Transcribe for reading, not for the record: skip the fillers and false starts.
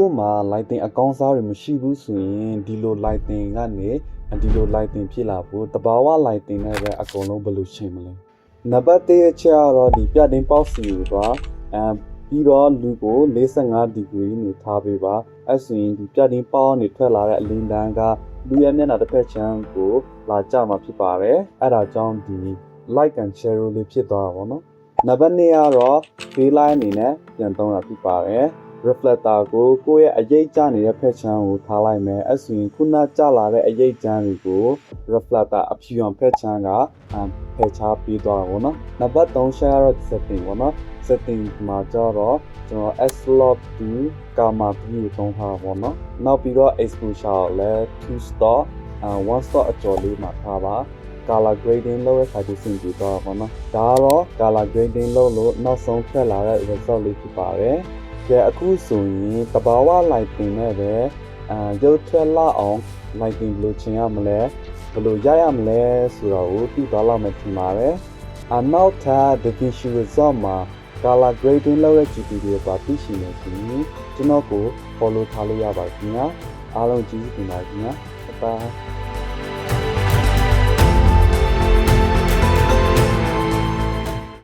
ကိုမှာ lighting အကောင်းစားတွေမရှိဘူးဆိုရင်ဒီလို lighting ကနေဒီလို lighting ဖြစ်လာဖို့တဘာဝ lighting နဲ့ပဲအကုန်လုံးဘယ်လိုရှင်းမလဲနံပါတ်1အချက်ကတော့ဒီပြတင်းပေါက်စီကိုသွားပြီးတော့လူကို45 degree နေထားပေးပါအဲ့ဆိုရင်ဒီပြတင်းပေါက်နေထွက်လာတဲ့အလင်းတန်းကလူရဲ့မျက်နှာတစ်ဖက်ချမ်းကိုလာကျမှာဖြစ်ပါတယ်အဲ့ဒါကြောင့်ဒီ light and shadow လေးဖြစ်သွားတာပေါ့နော်နံပါတ်2ကတော့ daylight အနေနဲ့ပြန်သုံးတာဖြစ်ပါတယ် reflector ကိုကိုယ့်ရဲ့အရေးကျနေတဲ့ဖက်ချမ်းကိုထားလိုက်မယ်အဲ့ဆိုရင်ခုနကျလာတဲ့အရေးချမ်းတွေကို reflector အဖြူအောင်ဖက်ချမ်းကဖယ်ချပေးသွားတာပေါ့နော်နံပါတ်3ချက်ကတော့ setting ပေါ့နော် setting မှာကျတော့ကျွန်တော် S-Log 2 Gamma 3ကိုသုံးထားတာပေါ့နော်နောက်ပြီးတော့ exposure ကိုလည်း 2 stop 1 stop အကျော်လေးမှာထားပါ color grading လုပ်ရခါကျစင်ကြည့်တော့ပေါ့နော်ဒါကတော့ color grading လုပ်လို့နောက်ဆုံးထွက်လာတဲ့ result လေးဖြစ်ပါတယ်ကဲအခုဆိုရင်တဘာဝ lighting နဲ့ပဲရုပ်ထွက်လာအောင် lighting ဘယ်လိုချင်ရမလဲဘယ်လိုရရမလဲဆိုတော့ကိုသိသွားလောက်မှထင်ပါတယ်နောက်ထပ် DaVinci Resolve မှာ color grading လုပ်တဲ့ tutorial ပါသိရှိနေဆိုရင်ကျွန်တော်ကို follow ထားလို့ရပါခင်ဗျာအားလုံးကျေးဇူးတင်ပါတယ်ခင်ဗျာဘိုင်